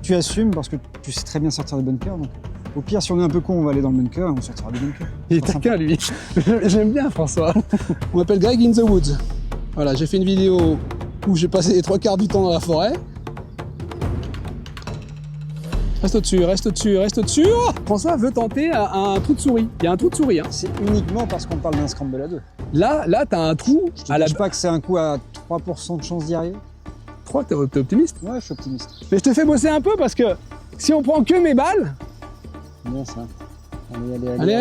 tu assumes parce que tu sais très bien sortir des bunkers. Donc, au pire, si on est un peu con, on va aller dans le bunker et on sortira du bunker. Il est taquin, lui. J'aime bien François. On m'appelle Greg in the Woods. Voilà, j'ai fait une vidéo où j'ai passé les 3/4 du temps dans la forêt. Reste au-dessus, reste au-dessus, reste au-dessus. Oh, François veut tenter un trou de souris. Il y a un trou de souris. Hein. C'est uniquement parce qu'on parle d'un scramble à 2. Là, t'as un trou. Je ne pas que c'est un coup à 3% de chance d'y arriver. 3, t'es optimiste? Ouais, je suis optimiste. Mais je te fais bosser un peu parce que si on prend que mes balles. Bien ça. Allez.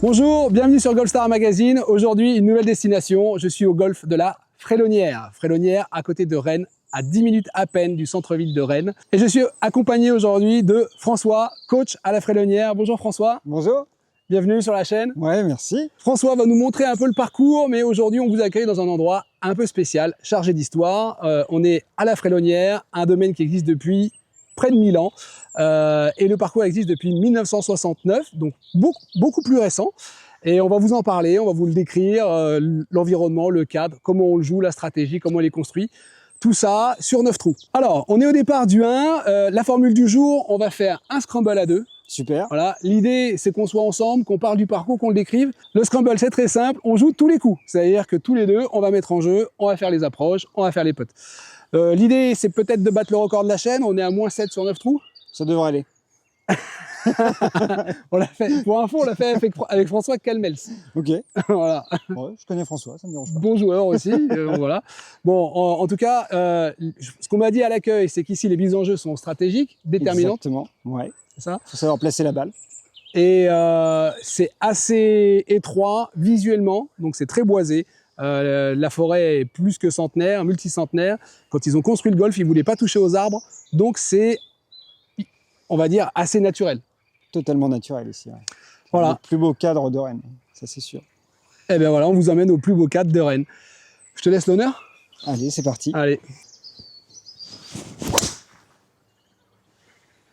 Bonjour, bienvenue sur Golfstar Magazine. Aujourd'hui, une nouvelle destination. Je suis au golfe de la Frélonière. Frélonière à côté de Rennes, à 10 minutes à peine du centre-ville de Rennes. Et je suis accompagné aujourd'hui de François, coach à la Frélonière. Bonjour François. Bonjour. Bienvenue sur la chaîne. Ouais, merci. François va nous montrer un peu le parcours, mais aujourd'hui on vous accueille dans un endroit un peu spécial, chargé d'histoire. On est à la Frélonière, un domaine qui existe depuis près de 1000 ans. Et le parcours existe depuis 1969, donc beaucoup plus récent. Et on va vous en parler, on va vous le décrire, l'environnement, le cadre, comment on le joue, la stratégie, comment il est construit. Tout ça sur 9 trous. Alors, on est au départ du 1. La formule du jour, on va faire un scramble à 2. Super. Voilà, l'idée c'est qu'on soit ensemble, qu'on parle du parcours, qu'on le décrive. Le scramble c'est très simple, on joue tous les coups. C'est-à-dire que tous les deux, on va mettre en jeu, on va faire les approches, on va faire les putts. L'idée c'est peut-être de battre le record de la chaîne, on est à -7 sur 9 trous. Ça devrait aller. On l'a fait, pour info, on l'a fait avec François Calmels. Ok. Voilà. Ouais, je connais François, ça me dérange pas. Bon joueur aussi, voilà. Bon, en tout cas, ce qu'on m'a dit à l'accueil, c'est qu'ici les mises en jeu sont stratégiques, déterminantes. Exactement, ouais. C'est ça. Il faut savoir placer la balle. Et c'est assez étroit visuellement, donc c'est très boisé. La forêt est plus que centenaire, multicentenaire. Quand ils ont construit le golf, ils voulaient pas toucher aux arbres, donc c'est, on va dire, assez naturel. Totalement naturel ici. Ouais. Voilà. Le plus beau cadre de Rennes, ça c'est sûr. Et bien voilà, on vous emmène au plus beau cadre de Rennes. Je te laisse l'honneur. Allez, c'est parti. Allez.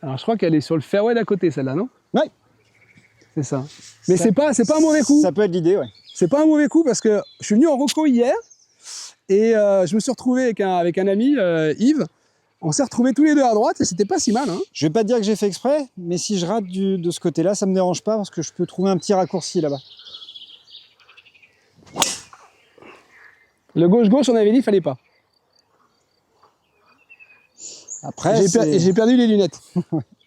Alors je crois qu'elle est sur le fairway d'à côté, celle-là, non? Ouais. C'est ça. Mais c'est pas un mauvais coup. Ça peut être l'idée, ouais. C'est pas un mauvais coup parce que je suis venu en reco hier et je me suis retrouvé avec un ami, Yves. On s'est retrouvés tous les deux à droite et c'était pas si mal. Hein. Je vais pas te dire que j'ai fait exprès, mais si je rate de ce côté-là, ça me dérange pas parce que je peux trouver un petit raccourci là-bas. Le gauche-gauche, on avait dit, il fallait pas. Après, j'ai perdu les lunettes.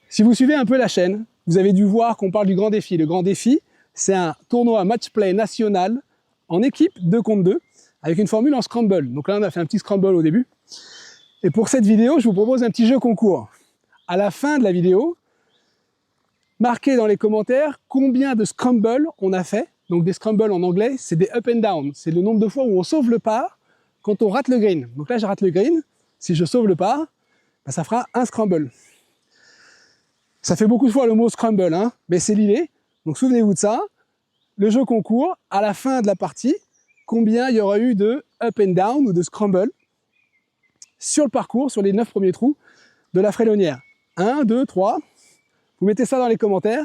Si vous suivez un peu la chaîne, vous avez dû voir qu'on parle du Grand Défi. Le Grand Défi, c'est un tournoi match-play national en équipe 2 contre 2 avec une formule en scramble. Donc là, on a fait un petit scramble au début. Et pour cette vidéo, je vous propose un petit jeu concours. À la fin de la vidéo, marquez dans les commentaires combien de scrambles on a fait. Donc des scrambles en anglais, c'est des up and down. C'est le nombre de fois où on sauve le par quand on rate le green. Donc là, je rate le green. Si je sauve le par, ben, ça fera un scramble. Ça fait beaucoup de fois le mot scramble, hein, mais c'est l'idée. Donc souvenez-vous de ça. Le jeu concours, à la fin de la partie, combien il y aura eu de up and down ou de scramble sur le parcours, sur les 9 premiers trous de la Frélonière. 1, 2, 3. Vous mettez ça dans les commentaires.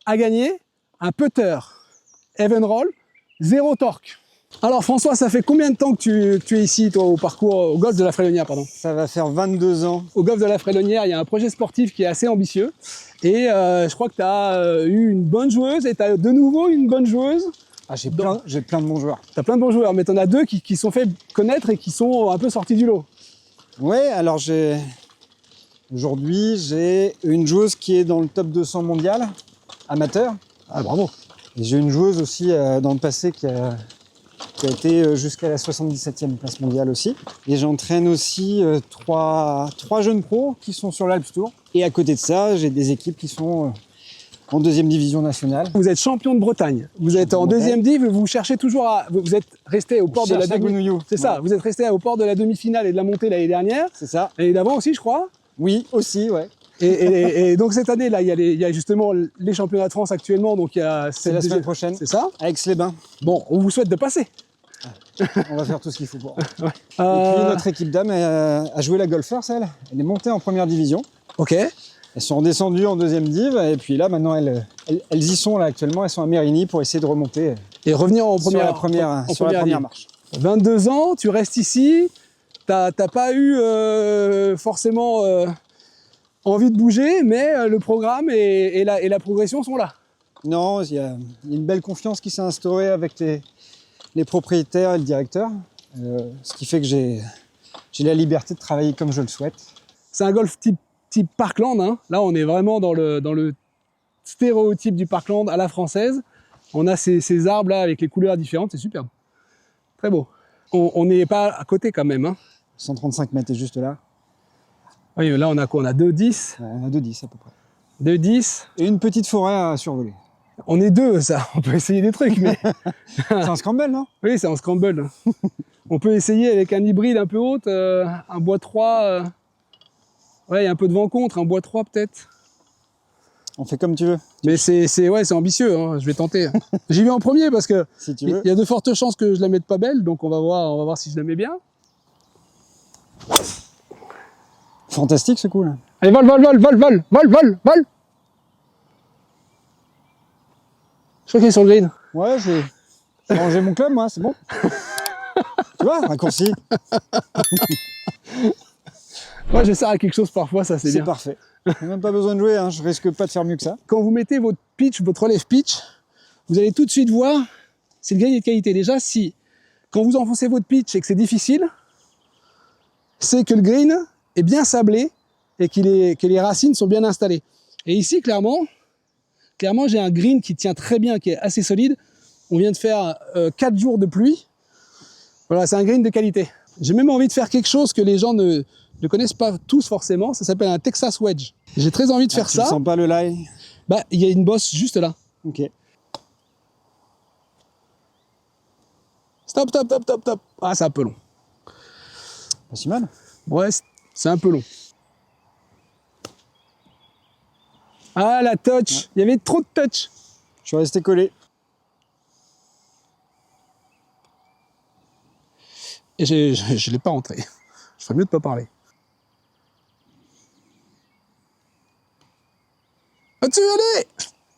À gagner, un putter Evenroll, 0 torque. Alors François, ça fait combien de temps que tu es ici, toi, au golf de la Frélonière, pardon? Ça va faire 22 ans. Au golf de la Frélonière, il y a un projet sportif qui est assez ambitieux. Et je crois que tu as eu une bonne joueuse et tu as de nouveau une bonne joueuse. Ah, j'ai plein de bons joueurs. Tu as plein de bons joueurs, mais tu en as 2 qui sont fait connaître et qui sont un peu sortis du lot. Ouais, alors aujourd'hui, j'ai une joueuse qui est dans le top 200 mondial, amateur. Ah, bravo. Et j'ai une joueuse aussi dans le passé qui a été jusqu'à la 77e place mondiale aussi. Et j'entraîne aussi trois jeunes pros qui sont sur l'Alps Tour. Et à côté de ça, j'ai des équipes qui sont en 2e division nationale. Vous êtes champion de Bretagne. Vous êtes en 2e div, vous cherchez toujours à... Vous êtes resté au port de la demi-finale. C'est ça, vous êtes resté au port de la demi-finale et de la montée l'année dernière. C'est ça. L'année d'avant aussi, je crois. Oui, aussi, ouais. Et donc cette année, là, il y a justement les championnats de France actuellement. Donc c'est la semaine prochaine. C'est ça. À Aix-les-Bains. Bon, on vous souhaite de passer. On va faire tout ce qu'il faut pour. Ouais. Et puis notre équipe dames a joué la Golfers, elle est montée en première division. Ok. Elles sont redescendues en deuxième div, et puis là maintenant elles y sont là actuellement, elles sont à Mérigny pour essayer de remonter Et revenir en sur la première année. marche. 22 ans, tu restes ici, t'as pas eu forcément envie de bouger, mais le programme et la progression sont là. Non, il y a une belle confiance qui s'est instaurée avec les propriétaires et le directeur, ce qui fait que j'ai la liberté de travailler comme je le souhaite. C'est un golf type Parkland, hein. Là on est vraiment dans le stéréotype du Parkland à la française. On a ces arbres là avec les couleurs différentes, c'est superbe. Très beau. On n'est pas à côté quand même, hein. 135 mètres est juste là. Oui, là on a quoi? On a 2,10. Ouais, on a 2,10 à peu près. 2,10. Et une petite forêt à survoler. On est deux, ça. On peut essayer des trucs, mais... C'est un scramble, non? Oui, c'est un scramble. On peut essayer avec un hybride un peu haute, un bois 3. Ouais, il y a un peu de vent contre, un bois 3 peut-être. On fait comme tu veux. Mais c'est ambitieux, hein. Je vais tenter. J'y vais en premier parce que Si tu veux. il y a de fortes chances que je la mette pas belle, donc on va voir si je la mets bien. Fantastique ce coup là. Allez, vol. Je crois qu'il est sur le green. Ouais, j'ai rangé mon club moi, c'est bon. Tu vois, raccourci. Moi, je sers à quelque chose parfois, ça c'est bien. C'est parfait. J'ai même pas besoin de jouer, hein. Je risque pas de faire mieux que ça. Quand vous mettez votre pitch, votre relève pitch, vous allez tout de suite voir si le green est de qualité. Déjà, si quand vous enfoncez votre pitch et que c'est difficile, c'est que le green est bien sablé et que les racines sont bien installées. Et ici, clairement, j'ai un green qui tient très bien, qui est assez solide. On vient de faire 4 jours de pluie. Voilà, c'est un green de qualité. J'ai même envie de faire quelque chose que les gens ne connaissent pas tous forcément. Ça s'appelle un Texas Wedge. J'ai très envie de faire ça. Tu sens pas le lie? Bah, il y a une bosse juste là. Ok. Stop. Ah, c'est un peu long. Pas si mal. Ouais, c'est un peu long. Ah, la touch. Il y avait trop de touch. Je suis resté collé. Et je l'ai pas rentré. Je ferais mieux de pas parler. As-tu allé?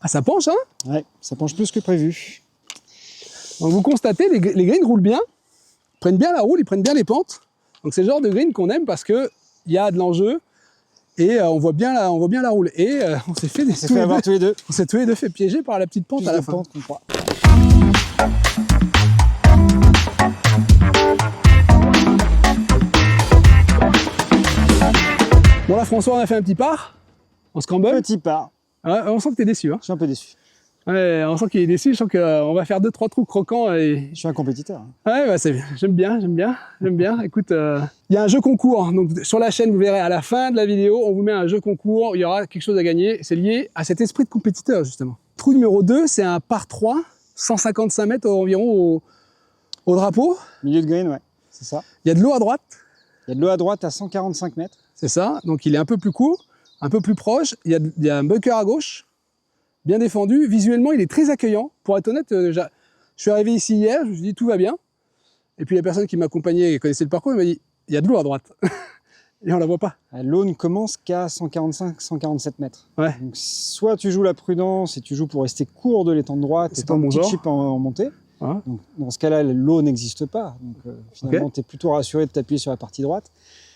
Ah, ça penche, hein? Ouais, ça penche plus que prévu. Donc, vous constatez, les greens roulent bien. Ils prennent bien la roule, ils prennent bien les pentes. Donc, c'est le genre de green qu'on aime parce qu'il y a de l'enjeu. Et on voit bien la roule. Et on s'est fait avoir tous les deux. On s'est tous les deux fait piéger par la petite pente à la fin. Pente qu'on croit. Bon là, François, on a fait un petit part. On scramble. Petit pas. Ouais, on sent que t'es déçu, hein. Je suis un peu déçu. Ouais, on sent qu'il est déçu. Je sens qu'on va faire 2-3 trous croquants. Et... Je suis un compétiteur. Ouais, bah, j'aime bien. Écoute, il y a un jeu concours. Donc, sur la chaîne, vous verrez à la fin de la vidéo, on vous met un jeu concours. Il y aura quelque chose à gagner. C'est lié à cet esprit de compétiteur, justement. Trou numéro 2, c'est un par 3, 155 mètres environ au drapeau. Milieu de green, ouais. C'est ça. Il y a de l'eau à droite. Il y a de l'eau à droite à 145 mètres. C'est ça. Donc, il est un peu plus court, un peu plus proche. Il y a un bunker à gauche, bien défendu. Visuellement, il est très accueillant. Pour être honnête, je suis arrivé ici hier, je me suis dit tout va bien. Et puis la personne qui m'accompagnait et connaissait le parcours, elle m'a dit il y a de l'eau à droite. Et on la voit pas. L'eau ne commence qu'à 145-147 mètres. Ouais. Donc soit tu joues la prudence et tu joues pour rester court de l'étang droite et pas mon petit genre. chip en montée. Ouais. Donc, dans ce cas-là, l'eau n'existe pas. Donc finalement, tu es plutôt rassuré de t'appuyer sur la partie droite.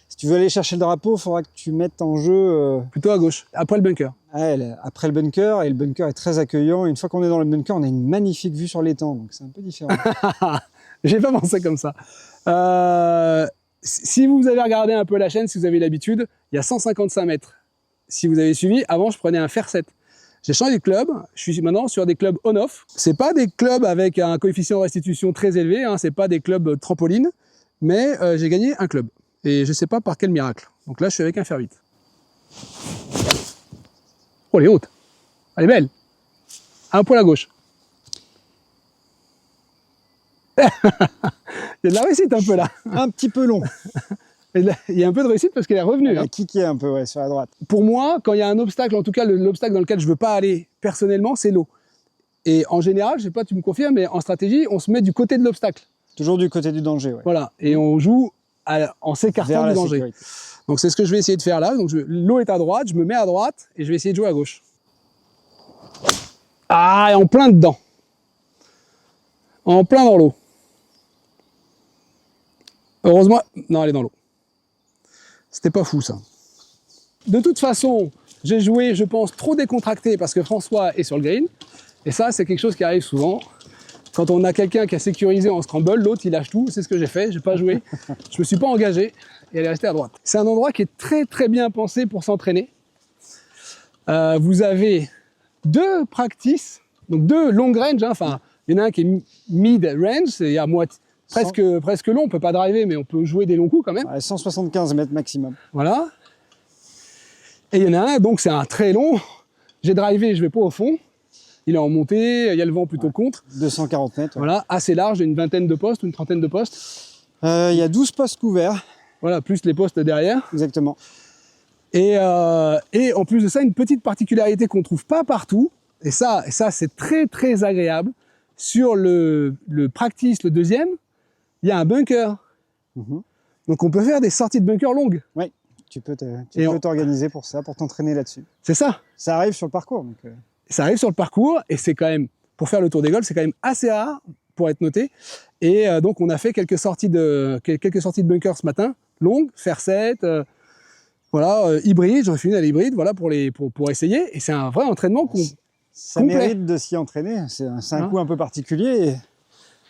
Si tu veux aller chercher le drapeau, il faudra que tu mettes en jeu... Plutôt à gauche, après le bunker. Après le bunker, et le bunker est très accueillant. Et une fois qu'on est dans le bunker, on a une magnifique vue sur l'étang, donc c'est un peu différent. J'ai pas pensé comme ça. Si vous avez regardé un peu la chaîne, si vous avez l'habitude, il y a 155 mètres. Si vous avez suivi, avant je prenais un fer 7. J'ai changé de club, je suis maintenant sur des clubs on-off. C'est pas des clubs avec un coefficient de restitution très élevé, hein, c'est pas des clubs trampoline, mais j'ai gagné un club. Et je sais pas par quel miracle. Donc là, je suis avec un fer 8. Oh, elle est haute. Elle est belle. Un poil à gauche. Il y a de la réussite un peu là. Un petit peu long. Il y a un peu de réussite parce qu'elle est revenue. Elle a kické un peu, ouais, sur la droite. Pour moi, quand il y a un obstacle, en tout cas l'obstacle dans lequel je veux pas aller personnellement, c'est l'eau. Et en général, je sais pas, tu me confirmes, mais en stratégie, on se met du côté de l'obstacle. Toujours du côté du danger, ouais. Voilà, et on joue en s'écartant Vers du la danger. sécurité. Donc c'est ce que je vais essayer de faire là. Donc l'eau est à droite, je me mets à droite et je vais essayer de jouer à gauche. Ah, et en plein dedans. En plein dans l'eau. Heureusement, non, elle est dans l'eau. C'était pas fou ça. De toute façon, j'ai joué, je pense, trop décontracté parce que François est sur le green. Et ça, c'est quelque chose qui arrive souvent. Quand on a quelqu'un qui a sécurisé en scramble, l'autre il lâche tout. C'est ce que j'ai fait, j'ai pas joué. Je me suis pas engagé et elle est restée à droite. C'est un endroit qui est très très bien pensé pour s'entraîner. Vous avez 2 practices, donc 2 long range. Hein, enfin, il y en a un qui est mid range, c'est à moitié. Presque long, on peut pas driver, mais on peut jouer des longs coups quand même. Ouais, 175 mètres maximum. Voilà. Et il y en a un, donc c'est un très long. J'ai drivé, je vais pas au fond. Il est en montée, il y a le vent plutôt contre. 240 mètres. Ouais. Voilà, assez large, une vingtaine de postes, une trentaine de postes. Il y a 12 postes couverts. Voilà, plus les postes derrière. Exactement. Et en plus de ça, une petite particularité qu'on trouve pas partout. Et ça c'est très très agréable. Sur le practice, le deuxième, il y a un bunker. Donc on peut faire des sorties de bunker longues. Oui, tu peux t'organiser pour ça, pour t'entraîner là-dessus. C'est ça. Ça arrive sur le parcours. Donc, Ça arrive sur le parcours et c'est quand même, pour faire le tour des golfs, c'est quand même assez rare pour être noté. Et donc on a fait quelques sorties de bunker ce matin, longues, faire 7, voilà, hybride, j'en ai fait une à l'hybride, voilà, pour essayer. Et c'est un vrai entraînement ça complet. mérite de s'y entraîner. C'est un coup un peu particulier. Et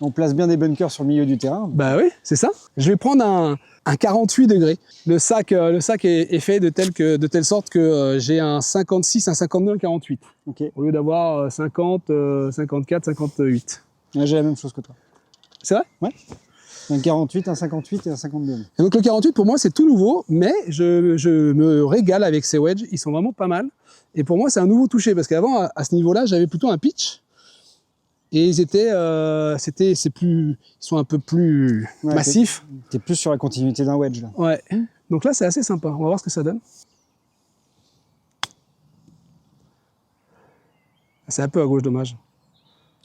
on place bien des bunkers sur le milieu du terrain. Bah oui, c'est ça. Je vais prendre un 48 degrés. Le sac est fait de telle sorte que j'ai un 56, un 52, un 48. Okay. Au lieu d'avoir 50, 54, 58. Ouais, j'ai la même chose que toi. C'est vrai? Ouais. Un 48, un 58 et un 52. Et donc le 48 pour moi c'est tout nouveau, mais je me régale avec ces wedges, ils sont vraiment pas mal. Et pour moi c'est un nouveau toucher parce qu'avant à ce niveau-là j'avais plutôt un pitch. Et ils sont un peu plus massifs. T'es plus sur la continuité d'un wedge là. Ouais. Donc là c'est assez sympa. On va voir ce que ça donne. C'est un peu à gauche, dommage.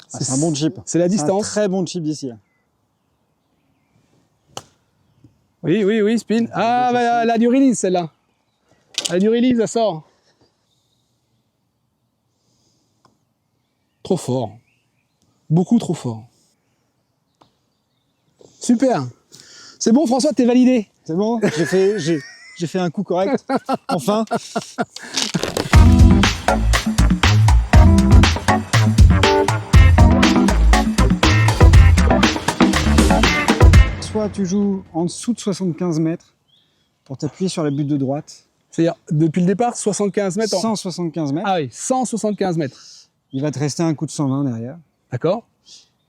C'est un bon chip. C'est la distance. Un très bon chip d'ici. Là. Oui, spin. Ah, bah, elle a du release celle-là. Elle a du release, ça sort. Trop fort. Beaucoup trop fort. Super. C'est bon, François, t'es validé. C'est bon, j'ai fait un coup correct. Enfin. Soit tu joues en dessous de 75 mètres pour t'appuyer sur la butte de droite. C'est-à-dire, depuis le départ, 75 mètres 175 mètres. Ah oui, 175 mètres. Il va te rester un coup de 120 derrière. D'accord.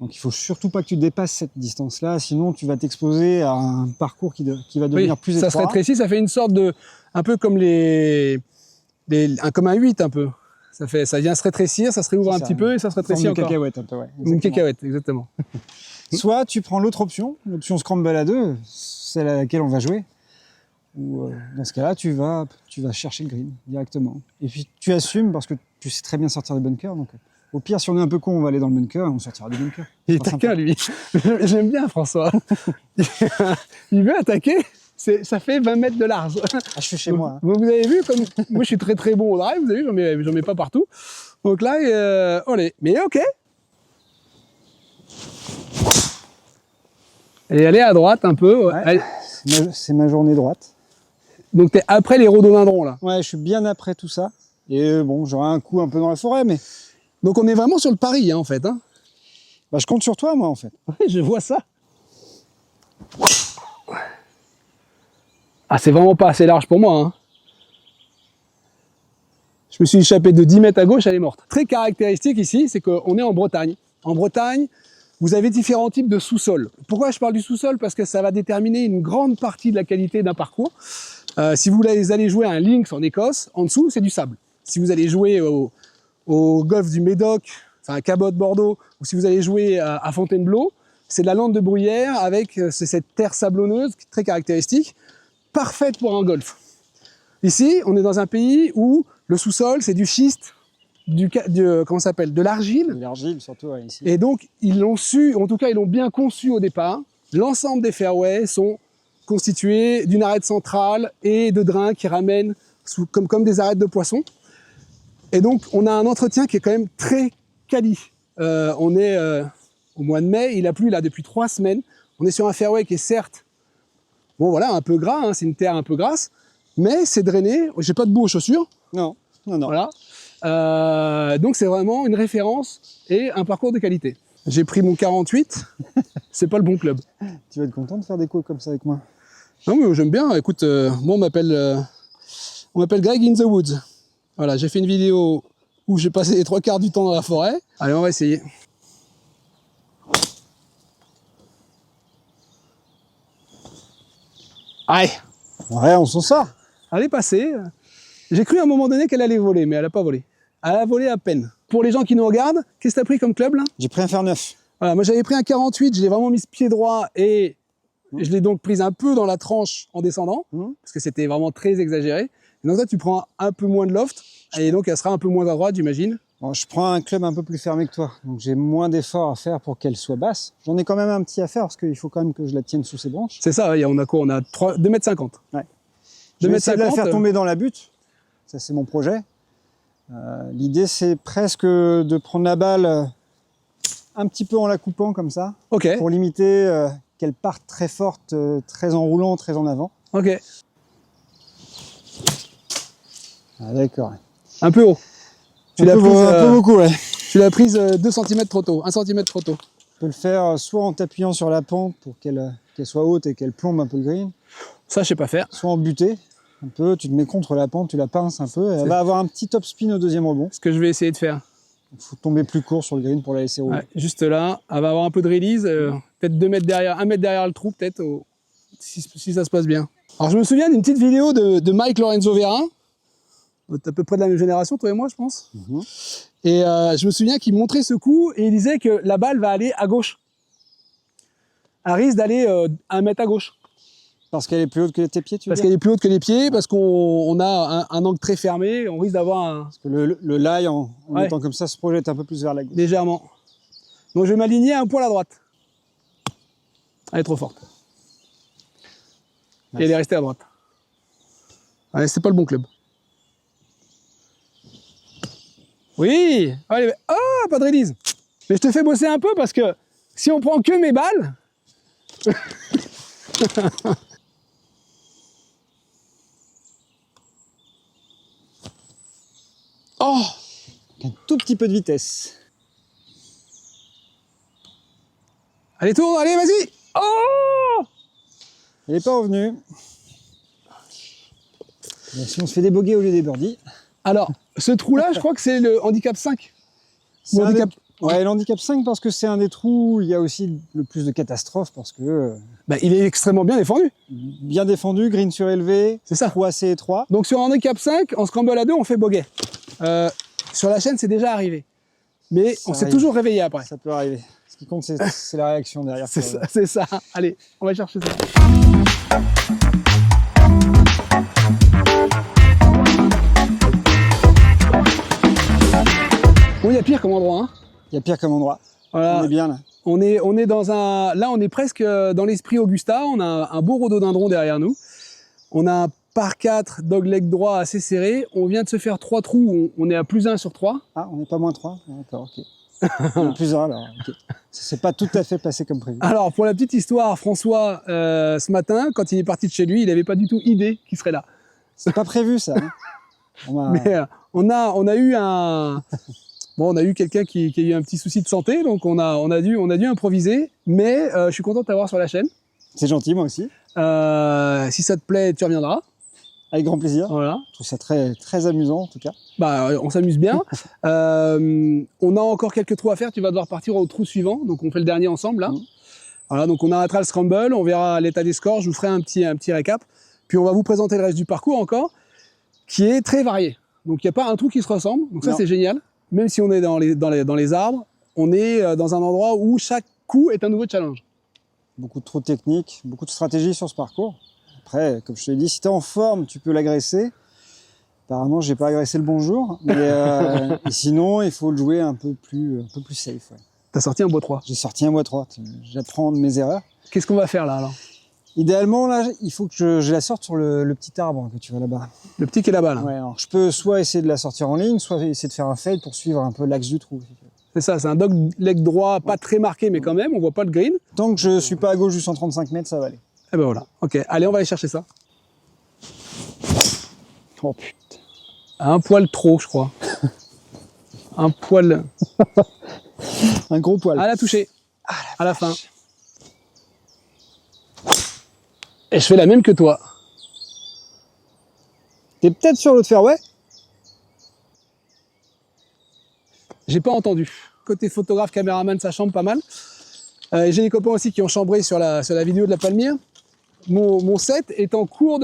Donc il faut surtout pas que tu dépasses cette distance-là, sinon tu vas t'exposer à un parcours qui va devenir plus étroit. Ça se rétrécit, ça fait une sorte de... Un peu comme comme un 8 un peu. Ça vient se rétrécir, ça se réouvre un petit peu et ça se rétrécit encore. Une cacahuète un peu, ouais. Une cacahuète, exactement. Soit tu prends l'autre option, l'option scramble à 2, celle à laquelle on va jouer. Ou dans ce cas-là, tu vas chercher le green directement. Et puis tu assumes parce que tu sais très bien sortir des bunkers. Donc au pire, si on est un peu con, on va aller dans le bunker et on sortira du bunker. Il est taquin, lui. J'aime bien François. Il veut attaquer. Ça fait 20 mètres de large. Ah, je suis chez moi. Hein. Vous avez vu, comme moi je suis très très bon au drive, vous avez vu, j'en mets pas partout. Donc là, allez. Mais ok. Et elle est à droite un peu. Ouais. C'est ma journée droite. Donc t'es après les rhododendrons là. Ouais, je suis bien après tout ça. Et bon, j'aurai un coup un peu dans la forêt, mais... Donc on est vraiment sur le pari, hein, en fait. Hein. Bah, je compte sur toi, moi, en fait. Ouais, je vois ça. Ah, c'est vraiment pas assez large pour moi. Hein. Je me suis échappé de 10 mètres à gauche, elle est morte. Très caractéristique ici, c'est qu'on est en Bretagne. En Bretagne, vous avez différents types de sous-sol. Pourquoi je parle du sous-sol? Parce que ça va déterminer une grande partie de la qualité d'un parcours. Si vous allez jouer à un links en Écosse, en dessous, c'est du sable. Si vous allez jouer au golfe du Médoc, enfin à Cabot, Bordeaux, ou si vous allez jouer à Fontainebleau, c'est de la lande de bruyère avec cette terre sablonneuse très caractéristique, parfaite pour un golf. Ici, on est dans un pays où le sous-sol, c'est du schiste comment ça s'appelle, de l'argile. De l'argile, surtout, ouais, ici. Et donc, ils l'ont su, en tout cas, ils l'ont bien conçu au départ. L'ensemble des fairways sont constitués d'une arête centrale et de drains qui ramènent comme des arêtes de poisson. Et donc, on a un entretien qui est quand même très quali. On est au mois de mai, il a plu là depuis 3 semaines. On est sur un fairway qui est certes, bon voilà, un peu gras, hein, c'est une terre un peu grasse, mais c'est drainé. J'ai pas de boue aux chaussures. Non, non, non. Voilà. Donc c'est vraiment une référence et un parcours de qualité. J'ai pris mon 48, c'est pas le bon club. Tu vas être content de faire des coups comme ça avec moi. Non mais j'aime bien, écoute, moi on m'appelle Greg in the Woods. Voilà, j'ai fait une vidéo où j'ai passé les 3 quarts du temps dans la forêt. Allez, on va essayer. Allez. Ouais, on s'en sort. Elle est passée. J'ai cru à un moment donné qu'elle allait voler, mais elle n'a pas volé. Elle a volé à peine. Pour les gens qui nous regardent, qu'est-ce que tu as pris comme club là? J'ai pris un fer 9. Voilà, moi j'avais pris un 48, je l'ai vraiment mis pied droit et je l'ai donc prise un peu dans la tranche en descendant, parce que c'était vraiment très exagéré. Et donc là tu prends un peu moins de loft, et donc elle sera un peu moins à droite, j'imagine. Bon, je prends un club un peu plus fermé que toi, donc j'ai moins d'efforts à faire pour qu'elle soit basse. J'en ai quand même un petit à faire, parce qu'il faut quand même que je la tienne sous ses branches. C'est ça, on a quoi? On a 2,50 m. Ouais. Je vais essayer de la faire tomber dans la butte. Ça, c'est mon projet. L'idée, c'est presque de prendre la balle un petit peu en la coupant comme ça, ok, pour limiter qu'elle parte très forte, très en roulant, très en avant. ok. Ah, d'accord. Un peu haut. Un peu beaucoup, ouais. Tu l'as prise 2 cm trop tôt, 1 cm trop tôt. Tu peux le faire soit en t'appuyant sur la pente pour qu'elle soit haute et qu'elle plombe un peu le green. Ça, je sais pas faire. Soit en butée, un peu, tu te mets contre la pente, tu la pinces un peu, et elle va avoir un petit top spin au deuxième rebond. Ce que je vais essayer de faire. Il faut tomber plus court sur le green pour la laisser rouler. Ouais, juste là, elle va avoir un peu de release, peut-être 2 mètres derrière, 1 mètre derrière le trou, peut-être, si ça se passe bien. Alors je me souviens d'une petite vidéo de Mike Lorenzo Vera, à peu près de la même génération, toi et moi, je pense. Et je me souviens qu'il montrait ce coup et il disait que la balle va aller à gauche. Elle risque d'aller 1 mètre à gauche. Parce qu'elle est plus haute que tes pieds, tu veux Parce dire? qu'elle est plus haute que les pieds, parce qu'on a un angle très fermé, on risque d'avoir un... Parce que le lie, en étant comme ça, se projette un peu plus vers la gauche. Légèrement. Donc je vais m'aligner un poil à droite. Elle est trop forte. Et elle est restée à droite. Ouais, c'est pas le bon club. Oui. Allez, oh, pas de release. Mais je te fais bosser un peu parce que si on prend que mes balles... Oh, Un tout petit peu de vitesse. allez, tourne, allez, vas-y. Oh, Elle n'est pas revenue. Donc, si on se fait des bogeys au lieu des birdies. alors, ce trou-là, je crois que c'est le handicap 5. Ou handicap... Ouais, l'handicap 5 parce que c'est un des trous où il y a aussi le plus de catastrophes parce que Bah, il est extrêmement bien défendu. bien défendu, green surélevé, C'est ça. trou assez étroit. Donc sur un handicap 5, en scramble à 2, on fait bogey. Sur la chaîne, c'est déjà arrivé. Mais Ça on s'est arrive. toujours réveillé après. Ça peut arriver. Ce qui compte, c'est la réaction derrière. C'est ça. Allez, on va chercher ça. Bon, il y a pire comme endroit. Hein. Il y a pire comme endroit. Voilà. On est bien là. On est dans un... Là, on est presque dans l'esprit Augusta. On a un beau rhododendron derrière nous. On a un par 4 dogleg droit assez serré. On vient de se faire 3 trous. On est à plus 1 sur 3. Ah, on n'est pas moins 3. D'accord, ok. On est plus 1 alors. Okay. Ça s'est pas tout à fait passé comme prévu. Alors, pour la petite histoire, François, ce matin, quand il est parti de chez lui, il n'avait pas du tout idée qu'il serait là. C'est pas prévu ça. Hein. Mais on a eu un... Bon, on a eu quelqu'un qui a eu un petit souci de santé, donc on a dû improviser. Mais je suis content de t'avoir sur la chaîne. C'est gentil, moi aussi. Si ça te plaît, tu reviendras. Avec grand plaisir. Voilà. Je trouve ça très, très amusant en tout cas. Bah, on s'amuse bien. On a encore quelques trous à faire. Tu vas devoir partir au trou suivant. Donc, on fait le dernier ensemble, là. Voilà, donc on arrêtera le scramble. On verra l'état des scores. Je vous ferai un petit récap. Puis, on va vous présenter le reste du parcours encore, qui est très varié. Donc, il n'y a pas un trou qui se ressemble. Donc, ça, c'est génial. Même si on est dans les arbres, on est dans un endroit où chaque coup est un nouveau challenge. Beaucoup de trous techniques, beaucoup de stratégies sur ce parcours. Après, comme je te l'ai dit, si tu es en forme, tu peux l'agresser. Apparemment, j'ai pas agressé le bonjour, mais et sinon, il faut le jouer un peu plus safe. Ouais. T'as sorti un bois 3. J'ai sorti un bois 3. J'apprends de mes erreurs. Qu'est-ce qu'on va faire là alors? Idéalement, là, il faut que je la sorte sur le petit arbre que tu vois là-bas. Le petit qui est là-bas là. Ouais, alors, je peux soit essayer de la sortir en ligne, soit essayer de faire un fade pour suivre un peu l'axe du trou. C'est ça, c'est un dog leg droit, pas très marqué, mais quand même, on voit pas le green. Tant que je suis pas à gauche du 135 mètres, ça va aller. Et ben voilà. Ok, allez, on va aller chercher ça. Oh putain. Un poil trop, je crois. Un poil. Un gros poil. À la toucher. À la fin. Et je fais la même que toi. T'es peut-être sur l'autre fairway? J'ai pas entendu. Côté photographe, caméraman, ça chambre pas mal. J'ai des copains aussi qui ont chambré sur la vidéo de la Palmyre. Mon set est en cours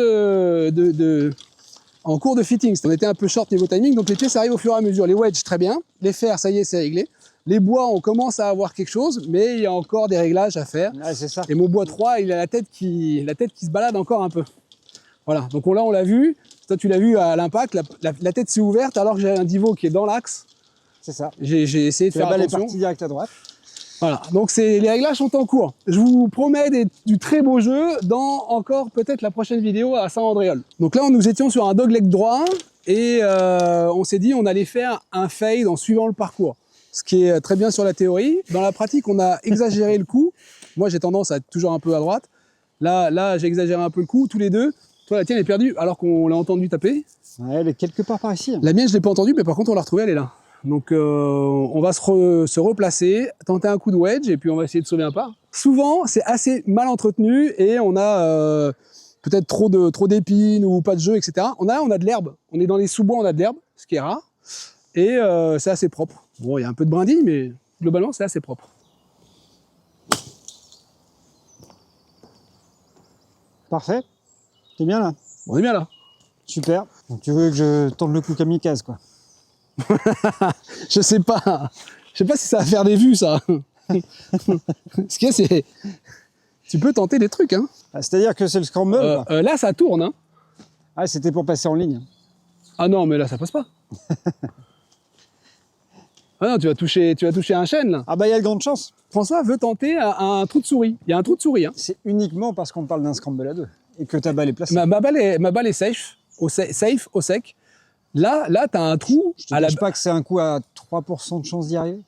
en cours de fitting. On était un peu short niveau timing, donc les pieds ça arrive au fur et à mesure. Les wedges très bien, les fers ça y est c'est réglé. Les bois on commence à avoir quelque chose, mais il y a encore des réglages à faire. Ouais, c'est ça. Et mon bois 3 il a la tête qui se balade encore un peu. Voilà, donc là on l'a vu. Toi tu l'as vu à l'impact, la tête s'est ouverte alors que j'ai un divo qui est dans l'axe. C'est ça. J'ai essayé de faire La balle est attention. partie direct à droite. Voilà, donc les réglages sont en cours. Je vous promets du très beau jeu dans encore peut-être la prochaine vidéo à Saint-Andréol. Donc là, nous étions sur un dogleg droit et on s'est dit on allait faire un fade en suivant le parcours. Ce qui est très bien sur la théorie. Dans la pratique, on a exagéré le coup. Moi, j'ai tendance à être toujours un peu à droite. Là, j'ai exagéré un peu le coup, tous les deux. Toi, la tienne est perdue alors qu'on l'a entendu taper. Ouais, elle est quelque part par ici. La mienne, je l'ai pas entendue, mais par contre, on l'a retrouvée, elle est là. Donc on va se replacer, tenter un coup de wedge et puis on va essayer de sauver un par. Souvent c'est assez mal entretenu et on a peut-être trop d'épines ou pas de jeu, etc. On a de l'herbe, on est dans les sous-bois, on a de l'herbe, ce qui est rare, et c'est assez propre. Bon, il y a un peu de brindille, mais globalement c'est assez propre. Parfait. T'es bien là? On est bien là. Super. Donc tu veux que je tente le coup kamikaze quoi? Je sais pas si ça va faire des vues ça. Ce qu'il y a c'est... Tu peux tenter des trucs hein. Ah, c'est-à-dire que c'est le scramble quoi. Là ça tourne hein. Ah c'était pour passer en ligne. Ah non mais là ça passe pas. Ah non tu vas toucher un chêne là. Ah bah il y a de grandes chances. François veut tenter un trou de souris. Il y a un trou de souris hein. C'est uniquement parce qu'on parle d'un scramble à deux et que ta balle est placée. Ma balle est safe, au sec. Là tu as un trou. Je te cache pas que c'est un coup à 3% de chance d'y arriver.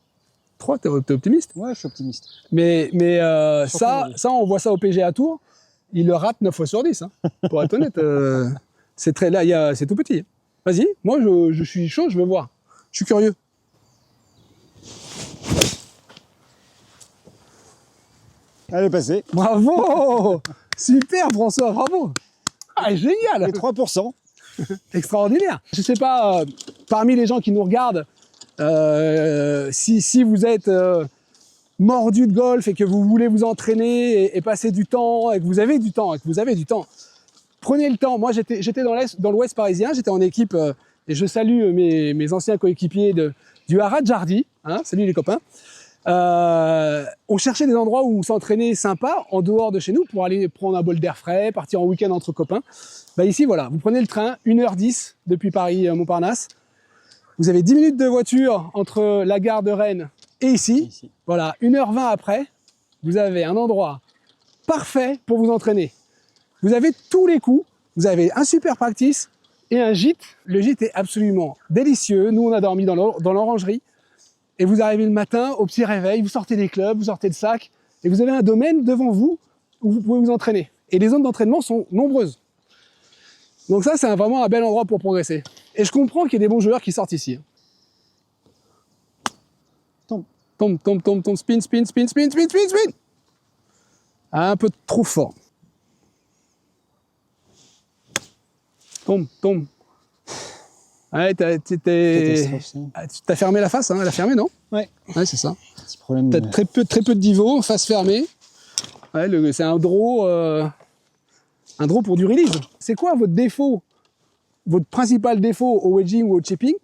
3, t'es optimiste? Ouais, je suis optimiste. Mais ça, on voit ça au PGA Tour, il le rate 9 fois sur 10. Hein. Pour être honnête, c'est tout petit. Vas-y, moi je suis chaud, je veux voir. Je suis curieux. Elle est passée. Bravo. Super François, bravo. Ah, génial. Et 3%. Extraordinaire. Je sais pas, parmi les gens qui nous regardent, si vous êtes mordu de golf et que vous voulez vous entraîner et passer du temps, et que vous avez du temps, prenez le temps. Moi, j'étais dans l'ouest parisien, j'étais en équipe, et je salue mes anciens coéquipiers du Haras de Jardy. Hein, salut les copains. On cherchait des endroits où s'entraîner sympa en dehors de chez nous pour aller prendre un bol d'air frais, partir en week-end entre copains. Bah ici, voilà, vous prenez le train, 1h10 depuis Paris-Montparnasse. Vous avez 10 minutes de voiture entre la gare de Rennes et ici. Voilà, 1h20 après, vous avez un endroit parfait pour vous entraîner. Vous avez tous les coups, vous avez un super practice et un gîte. Le gîte est absolument délicieux. Nous, on a dormi dans l'orangerie. Et vous arrivez le matin au petit réveil, vous sortez des clubs, vous sortez le sac, et vous avez un domaine devant vous où vous pouvez vous entraîner. Et les zones d'entraînement sont nombreuses. Donc ça, c'est vraiment un bel endroit pour progresser. Et je comprends qu'il y ait des bons joueurs qui sortent ici. Tombe, spin. Un peu trop fort. Tombe. Ouais, t'as fermé la face, hein. Elle a fermé, non? Ouais. Ouais, c'est ça. Petit problème. T'as très peu de niveau, face fermée. Ouais, c'est un draw pour du release. C'est quoi votre défaut, votre principal défaut au wedging ou au chipping?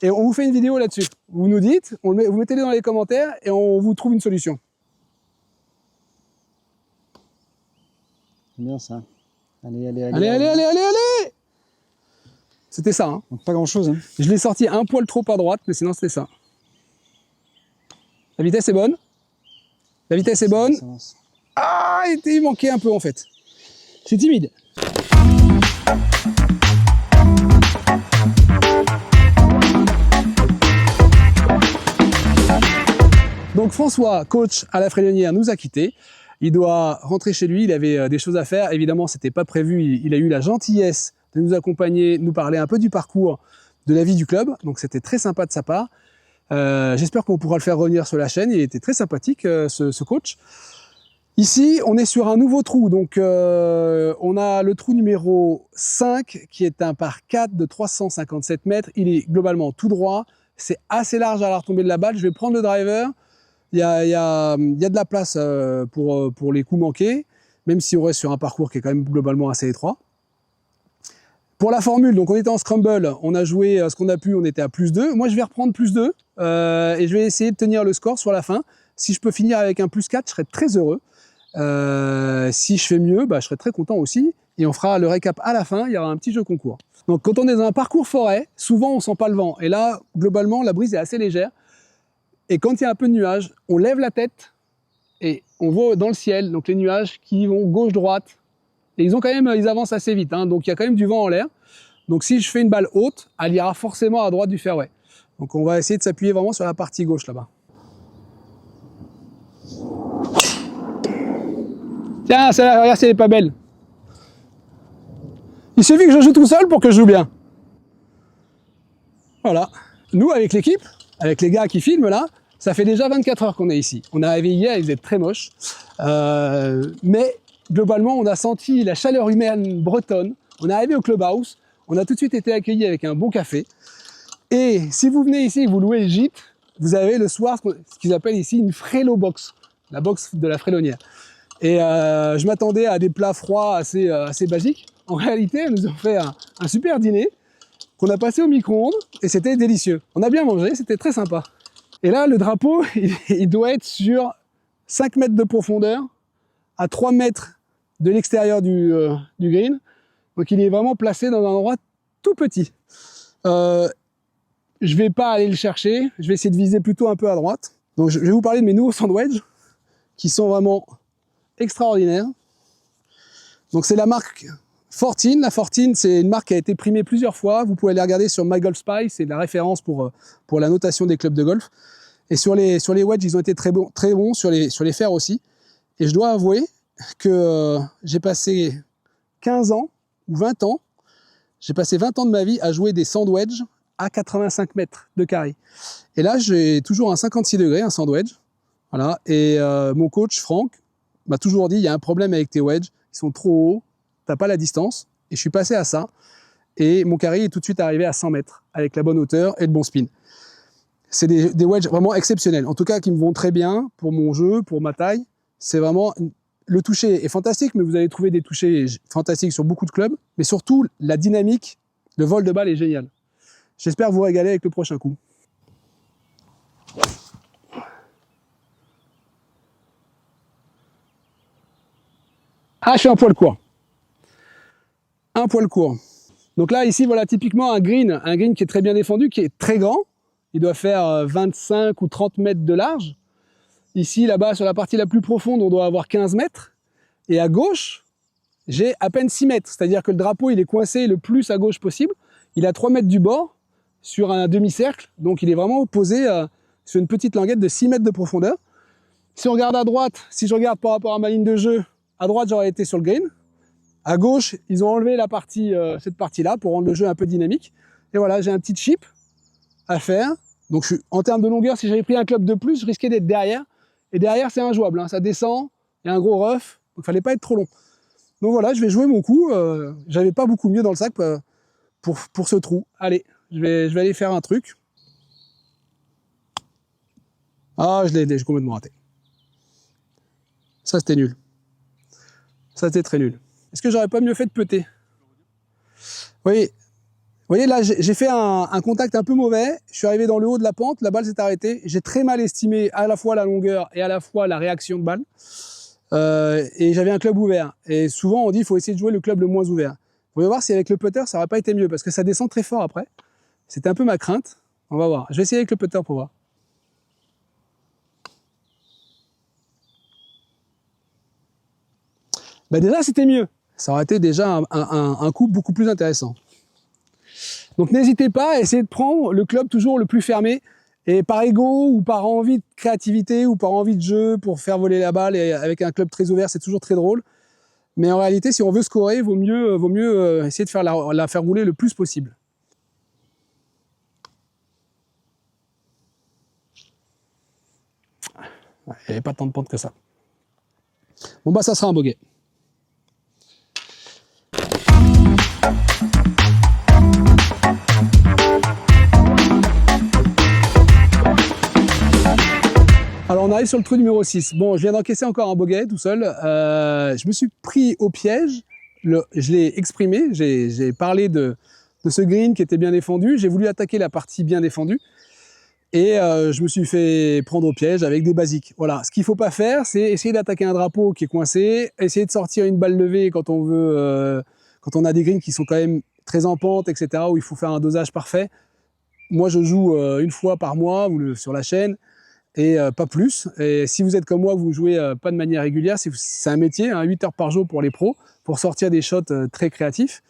Et on vous fait une vidéo là-dessus. Vous nous dites, vous mettez-les dans les commentaires et on vous trouve une solution. C'est bien ça. Allez. C'était ça. Hein. Donc pas grand-chose. Hein. Je l'ai sorti un poil trop à droite, mais sinon c'était ça. La vitesse est bonne. La vitesse est bonne. Ah, il manquait un peu en fait. C'est timide. Donc François, coach à la Frédonnière, nous a quittés. Il doit rentrer chez lui, il avait des choses à faire. Évidemment, c'était pas prévu. Il a eu la gentillesse de nous accompagner, nous parler un peu du parcours, de la vie du club. Donc c'était très sympa de sa part. J'espère qu'on pourra le faire revenir sur la chaîne. Il était très sympathique, ce coach. Ici, on est sur un nouveau trou. Donc on a le trou numéro 5 qui est un par 4 de 357 mètres. Il est globalement tout droit. C'est assez large à la retombée de la balle. Je vais prendre le driver. Il y a de la place pour les coups manqués, même si on reste sur un parcours qui est quand même globalement assez étroit. Pour la formule, donc on était en scramble, on a joué ce qu'on a pu, on était à +2. Moi, je vais reprendre +2 et je vais essayer de tenir le score sur la fin. Si je peux finir avec un +4, je serai très heureux. Si je fais mieux, je serai très content aussi. Et on fera le récap à la fin, il y aura un petit jeu concours. Donc quand on est dans un parcours forêt, souvent on sent pas le vent. Et là, globalement, la brise est assez légère. Et quand il y a un peu de nuages, on lève la tête et on voit dans le ciel donc les nuages qui vont gauche-droite. Et ils avancent assez vite, hein, donc il y a quand même du vent en l'air. Donc si je fais une balle haute, elle ira forcément à droite du fairway. Donc on va essayer de s'appuyer vraiment sur la partie gauche là-bas. Tiens, celle-là, regarde si elle n'est pas belle. Il suffit que je joue tout seul pour que je joue bien. Voilà. Nous, avec l'équipe, avec les gars qui filment là, ça fait déjà 24 heures qu'on est ici. On est arrivé hier, il faisait très moche. Mais globalement, on a senti la chaleur humaine bretonne. On est arrivé au clubhouse, on a tout de suite été accueillis avec un bon café. Et si vous venez ici et vous louez le gîte, vous avez le soir ce qu'ils appellent ici une Frélo box, la box de la Frédonnière. Et je m'attendais à des plats froids assez basiques. En réalité, ils nous ont fait un super dîner qu'on a passé au micro-ondes et c'était délicieux. On a bien mangé, c'était très sympa. Et là, le drapeau, il doit être sur 5 mètres de profondeur, à 3 mètres de l'extérieur du green. Donc il est vraiment placé dans un endroit tout petit. Je vais pas aller le chercher, je vais essayer de viser plutôt un peu à droite. Donc je vais vous parler de mes nouveaux sandwich qui sont vraiment extraordinaires. Donc c'est la marque Fortine. La Fortine, c'est une marque qui a été primée plusieurs fois. Vous pouvez aller regarder sur MyGolfSpy, c'est la référence pour la notation des clubs de golf. Et sur les wedges, ils ont été très bons sur les fers aussi. Et je dois avouer que j'ai passé 15 ans ou 20 ans, j'ai passé 20 ans de ma vie à jouer des sandwedge à 85 mètres de carré. Et là, j'ai toujours un 56 degrés, un sandwedge. Voilà. Et mon coach, Franck, m'a toujours dit, il y a un problème avec tes wedges, ils sont trop hauts, t'as pas la distance. Et je suis passé à ça. Et mon carré est tout de suite arrivé à 100 mètres, avec la bonne hauteur et le bon spin. C'est des wedges vraiment exceptionnels. En tout cas, qui me vont très bien pour mon jeu, pour ma taille. C'est vraiment... Le toucher est fantastique, mais vous allez trouver des touchés fantastiques sur beaucoup de clubs. Mais surtout, la dynamique, le vol de balle est génial. J'espère vous régaler avec le prochain coup. Ah, je suis un poil court. Un poil court. Donc là, ici, voilà, typiquement un green qui est très bien défendu, qui est très grand. Il doit faire 25 ou 30 mètres de large. Ici, là-bas, sur la partie la plus profonde, on doit avoir 15 mètres. Et à gauche, j'ai à peine 6 mètres. C'est-à-dire que le drapeau, il est coincé le plus à gauche possible. Il a 3 mètres du bord sur un demi-cercle. Donc, il est vraiment posé sur une petite languette de 6 mètres de profondeur. Si on regarde à droite, si je regarde par rapport à ma ligne de jeu, à droite, j'aurais été sur le green. À gauche, ils ont enlevé la partie, cette partie-là pour rendre le jeu un peu dynamique. Et voilà, j'ai un petit chip à faire. Donc, en termes de longueur, si j'avais pris un club de plus, je risquais d'être derrière. Et derrière, c'est injouable, hein. Ça descend, il y a un gros rough, donc il fallait pas être trop long. Donc voilà, je vais jouer mon coup. J'avais pas beaucoup mieux dans le sac pour ce trou. Allez, je vais aller faire un truc. Ah, j'ai complètement raté. Ça, c'était nul. Ça, c'était très nul. Est-ce que j'aurais pas mieux fait de putter? Oui. Vous voyez, là, j'ai fait un contact un peu mauvais. Je suis arrivé dans le haut de la pente, la balle s'est arrêtée. J'ai très mal estimé à la fois la longueur et à la fois la réaction de balle. Et j'avais un club ouvert. Et souvent, on dit qu'il faut essayer de jouer le club le moins ouvert. voulez voir si avec le putter, ça n'aurait pas été mieux, parce que ça descend très fort après. C'était un peu ma crainte. On va voir. Je vais essayer avec le putter pour voir. Bah déjà, c'était mieux. Ça aurait été déjà un coup beaucoup plus intéressant. Donc n'hésitez pas à essayer de prendre le club toujours le plus fermé. Et par ego ou par envie de créativité ou par envie de jeu pour faire voler la balle, et avec un club très ouvert, c'est toujours très drôle. Mais en réalité, si on veut scorer, vaut mieux essayer de faire la faire rouler le plus possible. Il n'y avait pas tant de pente que ça. Bon bah ça sera un bogey. Alors on arrive sur le trou numéro 6. Bon, je viens d'encaisser encore un bogey tout seul. Je me suis pris au piège. Je l'ai exprimé. J'ai parlé de ce green qui était bien défendu. J'ai voulu attaquer la partie bien défendue. Et je me suis fait prendre au piège avec des basiques. Voilà. Ce qu'il ne faut pas faire, c'est essayer d'attaquer un drapeau qui est coincé, essayer de sortir une balle levée quand on veut, quand on a des greens qui sont quand même très en pente, etc., où il faut faire un dosage parfait. Moi, je joue une fois par mois sur la chaîne. Et pas plus. Et si vous êtes comme moi, vous jouez pas de manière régulière, c'est un métier, hein, 8 heures par jour pour les pros, pour sortir des shots très créatifs.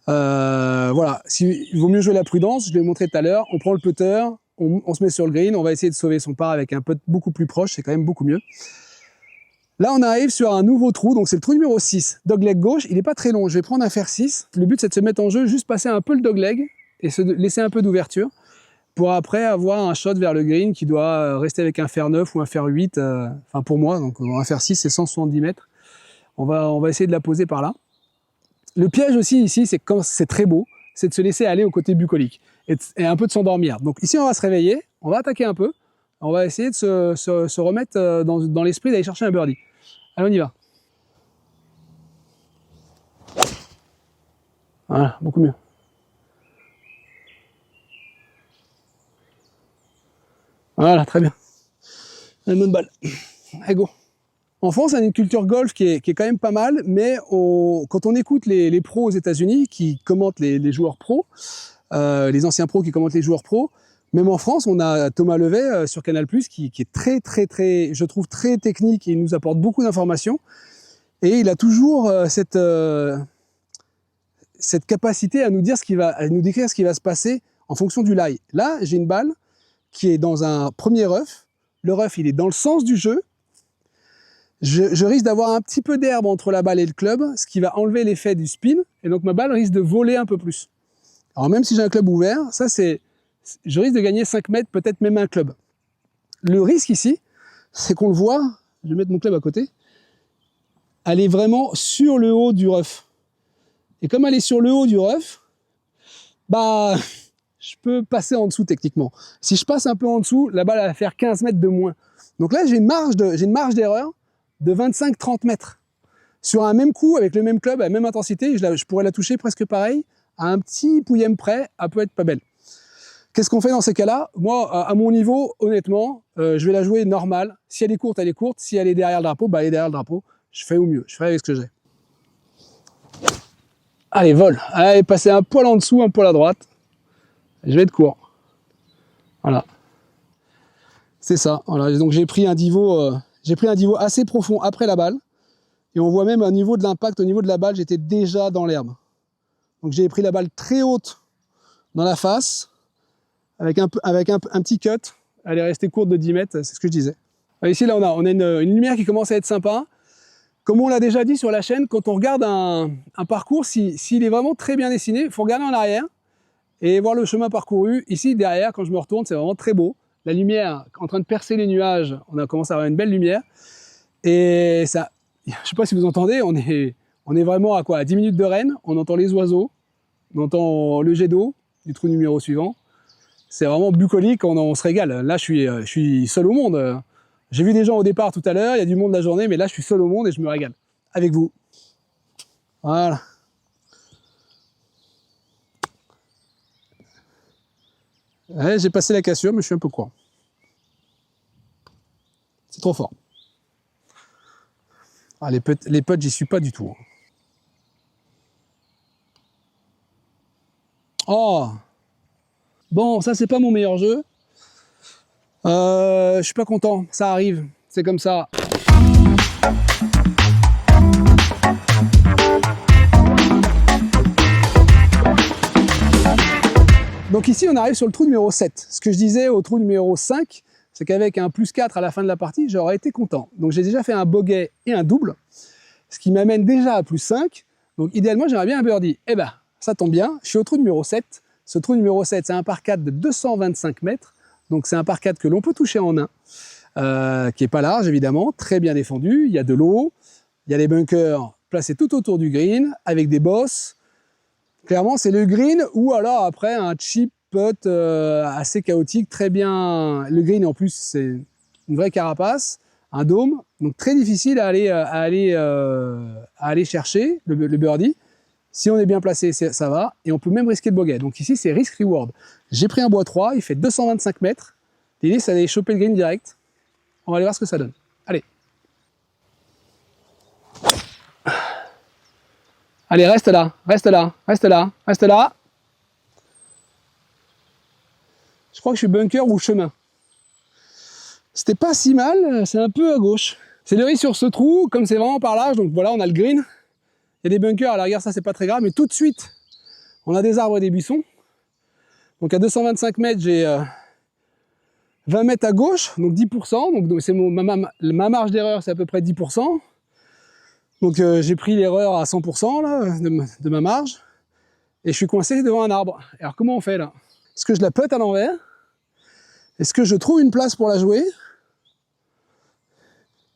Voilà, il vaut mieux jouer la prudence, je l'ai montré tout à l'heure, on prend le putter, on se met sur le green, on va essayer de sauver son par avec un putt beaucoup plus proche, c'est quand même beaucoup mieux. Là, on arrive sur un nouveau trou, donc c'est le trou numéro 6, dogleg gauche, il n'est pas très long, je vais prendre un fer 6. Le but, c'est de se mettre en jeu, juste passer un peu le dogleg et se laisser un peu d'ouverture, pour après avoir un shot vers le green qui doit rester avec un fer 9 ou un fer 8, enfin pour moi, donc un fer 6 c'est 170 mètres. On va essayer de la poser par là. Le piège aussi ici, c'est quand c'est très beau, c'est de se laisser aller au côté bucolique et un peu de s'endormir. Donc ici on va se réveiller, on va attaquer un peu, on va essayer de se remettre dans l'esprit d'aller chercher un birdie. Allez, on y va. Voilà, beaucoup mieux. Voilà, très bien. Une bonne balle. Allez, go. En France, on a une culture golf qui est quand même pas mal, mais quand on écoute les pros aux États-Unis qui commentent les joueurs pros, les anciens pros qui commentent les joueurs pros, même en France, on a Thomas Levet sur Canal+, qui est très, très, très, je trouve, très technique et il nous apporte beaucoup d'informations. Et il a toujours cette capacité à nous dire à nous décrire ce qui va se passer en fonction du lie. Là, j'ai une balle qui est dans un premier rough. Le rough, il est dans le sens du jeu. Je risque d'avoir un petit peu d'herbe entre la balle et le club, ce qui va enlever l'effet du spin, et donc ma balle risque de voler un peu plus. Alors même si j'ai un club ouvert, je risque de gagner 5 mètres, peut-être même un club. Le risque ici, c'est qu'on le voit, je vais mettre mon club à côté, elle est vraiment sur le haut du rough. Et comme elle est sur le haut du rough, bah, je peux passer en dessous techniquement. Si je passe un peu en dessous, la balle va faire 15 mètres de moins. Donc là, j'ai une marge d'erreur de 25-30 mètres. Sur un même coup, avec le même club, à la même intensité, je pourrais la toucher presque pareil, à un petit pouillème près, elle peut être pas belle. Qu'est-ce qu'on fait dans ces cas-là? Moi, à mon niveau, honnêtement, je vais la jouer normale. Si elle est courte, elle est courte. Si elle est derrière le drapeau, bah elle est derrière le drapeau. Je fais au mieux, je fais avec ce que j'ai. Allez, vol. Allez, passer un poil en dessous, un poil à droite. Je vais être court. Voilà. C'est ça. Voilà. Donc j'ai pris un divot assez profond après la balle. Et on voit même au niveau de l'impact, au niveau de la balle, j'étais déjà dans l'herbe. Donc j'ai pris la balle très haute dans la face, avec un petit cut. Elle est restée courte de 10 mètres, c'est ce que je disais. Ici, là, on a une lumière qui commence à être sympa. Comme on l'a déjà dit sur la chaîne, quand on regarde un parcours, s'il est vraiment très bien dessiné, il faut regarder en arrière et voir le chemin parcouru. Ici, derrière, quand je me retourne, c'est vraiment très beau. La lumière en train de percer les nuages, on a commencé à avoir une belle lumière. Et ça, je ne sais pas si vous entendez, on est vraiment à quoi? À 10 minutes de Rennes, on entend les oiseaux, on entend le jet d'eau du trou numéro suivant. C'est vraiment bucolique, on se régale. Là, je suis seul au monde. J'ai vu des gens au départ tout à l'heure, il y a du monde la journée, mais là, je suis seul au monde et je me régale. Avec vous. Voilà. Ouais, j'ai passé la cassure, mais je suis un peu court. C'est trop fort. Ah, les putts, j'y suis pas du tout. Oh. Bon, ça c'est pas mon meilleur jeu. Je suis pas content, ça arrive, c'est comme ça. Donc ici, on arrive sur le trou numéro 7. Ce que je disais au trou numéro 5, c'est qu'avec un plus 4 à la fin de la partie, j'aurais été content. Donc j'ai déjà fait un bogey et un double, ce qui m'amène déjà à plus 5. Donc idéalement, j'aimerais bien un birdie. Eh ben, ça tombe bien, je suis au trou numéro 7. Ce trou numéro 7, c'est un par 4 de 225 mètres. Donc c'est un par 4 que l'on peut toucher en 1, qui n'est pas large évidemment, très bien défendu. Il y a de l'eau, il y a des bunkers placés tout autour du green, avec des bosses. Clairement, c'est le green ou alors après un chip putt assez chaotique, très bien. Le green en plus, c'est une vraie carapace, un dôme, donc très difficile à aller chercher le birdie. Si on est bien placé, ça va, et on peut même risquer le bogey. Donc ici, c'est risk-reward. J'ai pris un bois 3, il fait 225 mètres. L'idée, c'est d'aller choper le green direct. On va aller voir ce que ça donne. Allez. Allez, reste là, reste là, reste là, reste là. Je crois que je suis bunker ou chemin. C'était pas si mal, c'est un peu à gauche. C'est le risque sur ce trou, comme c'est vraiment par large, donc voilà, on a le green. Il y a des bunkers, à la rigueur, ça c'est pas très grave, mais tout de suite, on a des arbres et des buissons. Donc à 225 mètres, j'ai 20 mètres à gauche, donc 10%. Donc c'est ma marge d'erreur, c'est à peu près 10%. Donc j'ai pris l'erreur à 100% là, de ma marge. Et je suis coincé devant un arbre. Alors comment on fait là? Est-ce que je la putt à l'envers? Est-ce que je trouve une place pour la jouer?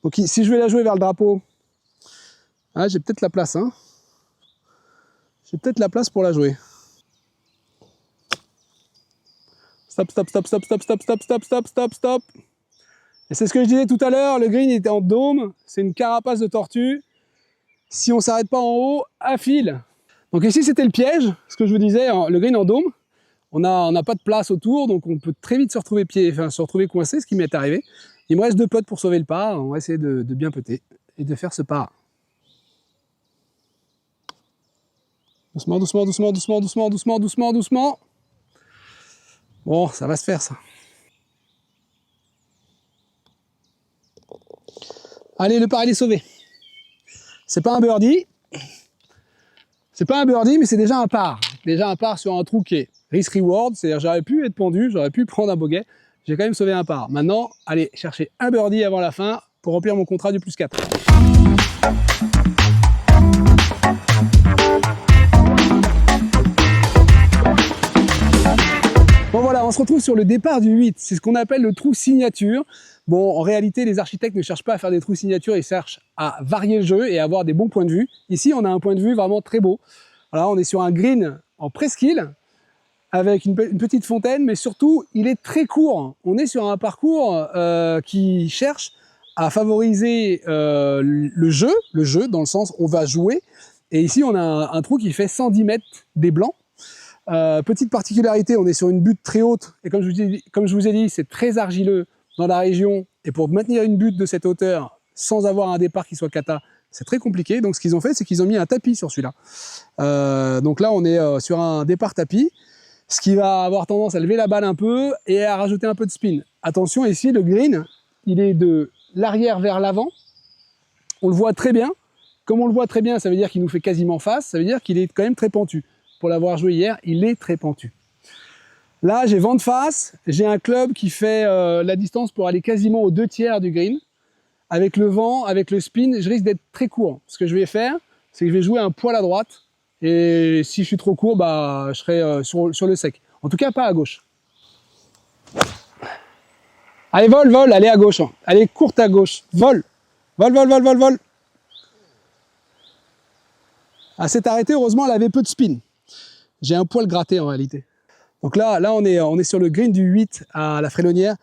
Donc si je vais la jouer vers le drapeau, ah, j'ai peut-être la place. Hein. J'ai peut-être la place pour la jouer. Stop, stop, stop, stop, stop, stop, stop, stop, stop, stop, stop. Et c'est ce que je disais tout à l'heure, le green était en dôme, c'est une carapace de tortue. Si on ne s'arrête pas en haut, à fil. Donc ici c'était le piège, ce que je vous disais, le green en dôme. On n'a pas de place autour, donc on peut très vite se retrouver coincé, ce qui m'est arrivé. Il me reste 2 putts pour sauver le par, on va essayer de bien putter et de faire ce par. Doucement, doucement, doucement, doucement, doucement, doucement, doucement, doucement. Bon, ça va se faire ça. Allez, le par il est sauvé. C'est pas un birdie. C'est pas un birdie, mais c'est déjà un par. Déjà un par sur un trou qui est risk-reward, c'est-à-dire j'aurais pu être pendu, j'aurais pu prendre un bogey. J'ai quand même sauvé un par. Maintenant, allez chercher un birdie avant la fin pour remplir mon contrat du plus 4. Bon voilà, on se retrouve sur le départ du 8. C'est ce qu'on appelle le trou signature. Bon, en réalité, les architectes ne cherchent pas à faire des trous signature, ils cherchent à varier le jeu et à avoir des bons points de vue. Ici, on a un point de vue vraiment très beau. Alors, on est sur un green en presqu'île, avec une petite fontaine, mais surtout, il est très court. On est sur un parcours qui cherche à favoriser le jeu, dans le sens où on va jouer. Et ici, on a un trou qui fait 110 mètres des blancs. Petite particularité, on est sur une butte très haute, et comme je vous ai dit, c'est très argileux dans la région, et pour maintenir une butte de cette hauteur, sans avoir un départ qui soit cata, c'est très compliqué. Donc ce qu'ils ont fait, c'est qu'ils ont mis un tapis sur celui-là. Donc là, on est sur un départ tapis, ce qui va avoir tendance à lever la balle un peu et à rajouter un peu de spin. Attention, ici, le green, il est de l'arrière vers l'avant. On le voit très bien. Comme on le voit très bien, ça veut dire qu'il nous fait quasiment face, ça veut dire qu'il est quand même très pentu. Pour l'avoir joué hier, il est très pentu. Là, j'ai vent de face, j'ai un club qui fait la distance pour aller quasiment aux 2/3 du green. Avec le vent, avec le spin, je risque d'être très court. Ce que je vais faire, c'est que je vais jouer un poil à droite. Et si je suis trop court, bah, je serai sur le sec. En tout cas, pas à gauche. Allez, vole, vole, allez à gauche. Allez, courte à gauche. Vole. Vole, vol, vol, vol, vol. Elle s'est arrêtée, heureusement, elle avait peu de spin. J'ai un poil gratté en réalité. Donc là on est sur le green du 8 à la Frélonnière.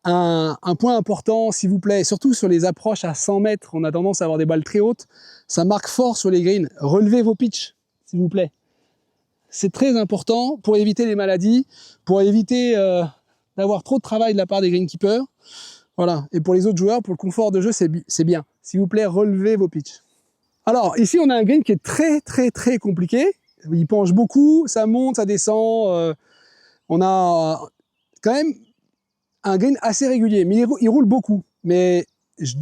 Un point important, s'il vous plaît, surtout sur les approches à 100 mètres, on a tendance à avoir des balles très hautes. Ça marque fort sur les greens. Relevez vos pitchs, s'il vous plaît. C'est très important pour éviter les maladies, pour éviter d'avoir trop de travail de la part des greenkeepers. Voilà. Et pour les autres joueurs, pour le confort de jeu, c'est bien. S'il vous plaît, relevez vos pitchs. Alors, ici, on a un green qui est très compliqué. il penche beaucoup, ça monte, ça descend. On a quand même un green assez régulier, mais il roule beaucoup. Mais je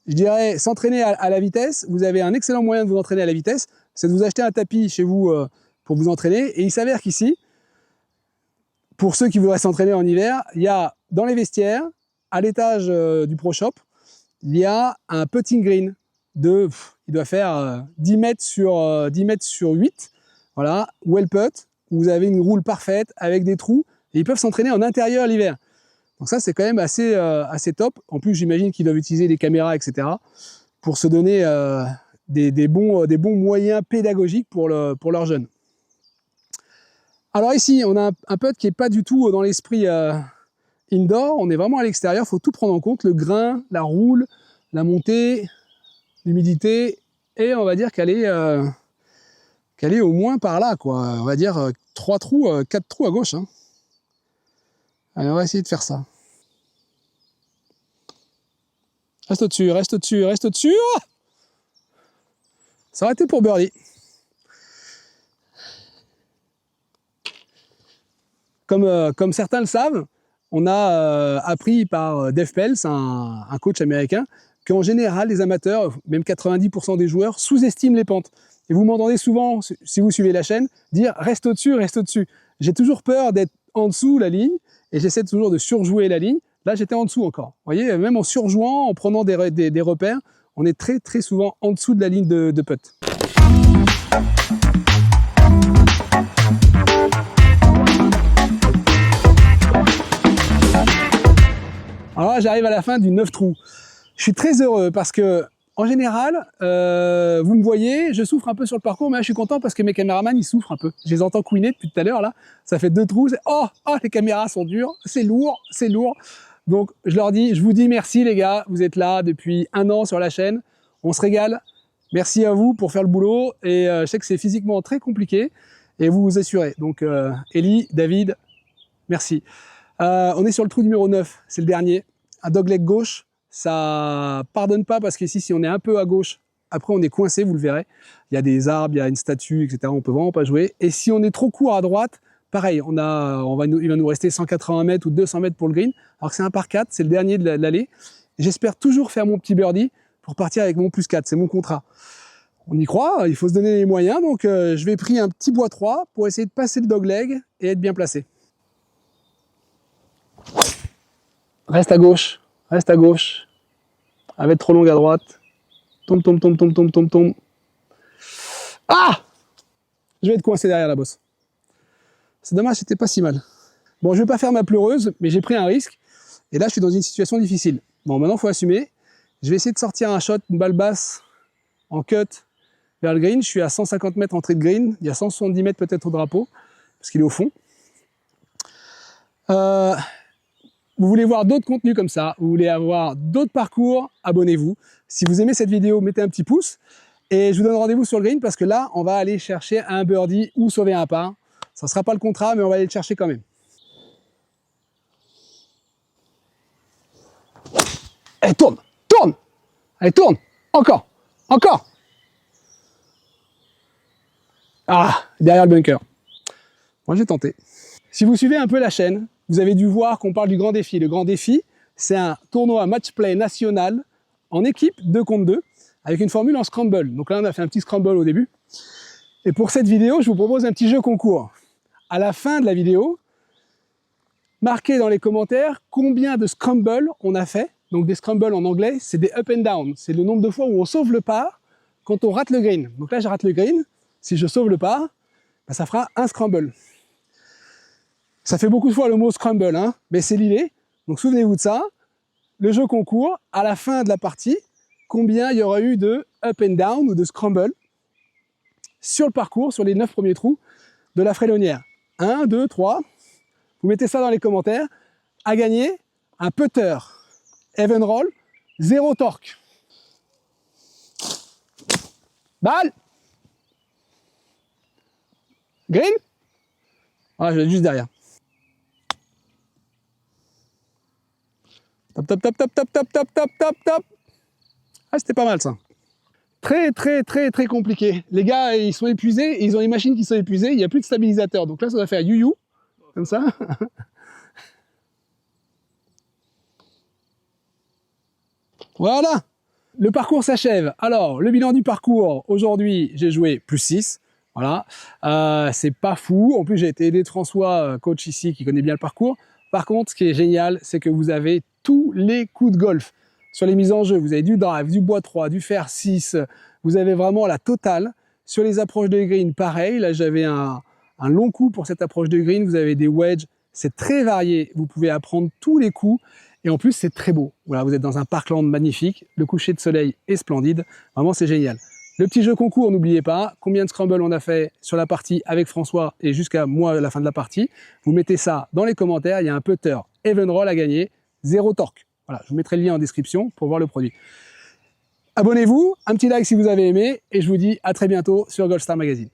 dirais, s'entraîner à la vitesse, vous avez un excellent moyen de vous entraîner à la vitesse, c'est de vous acheter un tapis chez vous pour vous entraîner. Et il s'avère qu'ici, pour ceux qui voudraient s'entraîner en hiver, il y a dans les vestiaires, à l'étage du Pro Shop, il y a un putting green il doit faire 10 mètres sur 8, voilà, well putt, où vous avez une roule parfaite avec des trous, et ils peuvent s'entraîner en intérieur l'hiver. Donc ça, c'est quand même assez top. En plus, j'imagine qu'ils doivent utiliser des caméras, etc., pour se donner des bons moyens pédagogiques pour leurs jeunes. Alors ici, on a un putt qui n'est pas du tout dans l'esprit indoor, on est vraiment à l'extérieur, il faut tout prendre en compte, le grain, la roule, la montée, l'humidité, et on va dire qu'elle est au moins par là, quoi. On va dire 4 trous à gauche. Hein. Allez, on va essayer de faire ça. Reste au-dessus, reste au-dessus, reste au-dessus. Oh, ça aurait été pour birdie. Comme certains le savent, on a appris par Dave Pelz, un coach américain, qu'en général, les amateurs, même 90% des joueurs, sous-estiment les pentes. Et vous m'entendez souvent, si vous suivez la chaîne, dire « reste au-dessus, reste au-dessus ». J'ai toujours peur d'être en dessous la ligne, et j'essaie toujours de surjouer la ligne. Là, j'étais en dessous encore. Vous voyez, même en surjouant, en prenant des repères, on est très très souvent en dessous de la ligne de putt. Alors là, j'arrive à la fin du 9 trous. Je suis très heureux parce que, en général, vous me voyez, je souffre un peu sur le parcours, mais là, je suis content parce que mes caméramans, ils souffrent un peu. Je les entends couiner depuis tout à l'heure, là. Ça fait 2 trous. Oh, les caméras sont dures. C'est lourd, c'est lourd. Donc, je vous dis merci, les gars. Vous êtes là depuis 1 an sur la chaîne. On se régale. Merci à vous pour faire le boulot. Et je sais que c'est physiquement très compliqué. Et vous vous assurez. Donc, Ellie, David, merci. On est sur le trou numéro 9, c'est le dernier. Un dogleg gauche, ça pardonne pas parce qu'ici, si on est un peu à gauche, après on est coincé, vous le verrez. Il y a des arbres, il y a une statue, etc. On peut vraiment pas jouer. Et si on est trop court à droite, pareil, il va nous rester 180 mètres ou 200 mètres pour le green. Alors que c'est un par 4, c'est le dernier de l'allée. J'espère toujours faire mon petit birdie pour partir avec mon plus 4, c'est mon contrat. On y croit, il faut se donner les moyens. Donc je vais prendre un petit bois 3 pour essayer de passer le dogleg et être bien placé. Reste à gauche, reste à gauche. Elle va être trop longue à droite. Tombe, tombe, tombe, tombe, tombe, tombe, tombe. Ah! Je vais être coincé derrière la bosse. C'est dommage, c'était pas si mal. Bon, je vais pas faire ma pleureuse, mais j'ai pris un risque. Et là, je suis dans une situation difficile. Bon, maintenant, il faut assumer. Je vais essayer de sortir un shot, une balle basse, en cut, vers le green. Je suis à 150 mètres entrée de green. Il y a 170 mètres peut-être au drapeau, parce qu'il est au fond. Vous voulez voir d'autres contenus comme ça, vous voulez avoir d'autres parcours, abonnez-vous. Si vous aimez cette vidéo, mettez un petit pouce. Et je vous donne rendez-vous sur le green parce que là, on va aller chercher un birdie ou sauver un par. Ça ne sera pas le contrat, mais on va aller le chercher quand même. Allez, tourne, tourne. Allez, tourne. Encore, encore. Ah, derrière le bunker. Moi, j'ai tenté. Si vous suivez un peu la chaîne, vous avez dû voir qu'on parle du grand défi. Le grand défi, c'est un tournoi match-play national en équipe 2 contre 2 avec une formule en scramble. Donc là, on a fait un petit scramble au début. Et pour cette vidéo, je vous propose un petit jeu concours. À la fin de la vidéo, marquez dans les commentaires combien de scrambles on a fait. Donc des scrambles en anglais, c'est des up and down. C'est le nombre de fois où on sauve le par quand on rate le green. Donc là, je rate le green. Si je sauve le par, ben, ça fera un scramble. Ça fait beaucoup de fois le mot scramble, hein, mais c'est l'idée. Donc souvenez-vous de ça. Le jeu concours, à la fin de la partie, combien il y aura eu de up and down ou de scramble sur le parcours, sur les 9 premiers trous de la Frélonnière. 1, 2, 3. Vous mettez ça dans les commentaires. À gagner, un putter even roll, 0 torque. Balle. Green. Ah, je vais être juste derrière. Top, top, top, top, top, top, top, top, top, top. Ah, c'était pas mal ça. très compliqué. Les gars, ils sont épuisés, ils ont les machines qui sont épuisées, il n'y a plus de stabilisateur. Donc là, ça va faire you-you, comme ça. Voilà, le parcours s'achève. Alors, le bilan du parcours, aujourd'hui, j'ai joué +6. Voilà, c'est pas fou. En plus, j'ai été aidé de François, coach ici, qui connaît bien le parcours. Par contre, ce qui est génial, c'est que vous avez tous les coups de golf. Sur les mises en jeu, vous avez du drive, du bois 3, du fer 6. Vous avez vraiment la totale. Sur les approches de green, pareil. Là, j'avais un long coup pour cette approche de green. Vous avez des wedges. C'est très varié. Vous pouvez apprendre tous les coups. Et en plus, c'est très beau. Voilà, vous êtes dans un parkland magnifique. Le coucher de soleil est splendide. Vraiment, c'est génial. Le petit jeu concours, n'oubliez pas, combien de scramble on a fait sur la partie avec François et jusqu'à moi à la fin de la partie. Vous mettez ça dans les commentaires. Il y a un putter Evenroll à gagner, 0 torque. Voilà, je vous mettrai le lien en description pour voir le produit. Abonnez-vous, un petit like si vous avez aimé et je vous dis à très bientôt sur Goldstar Magazine.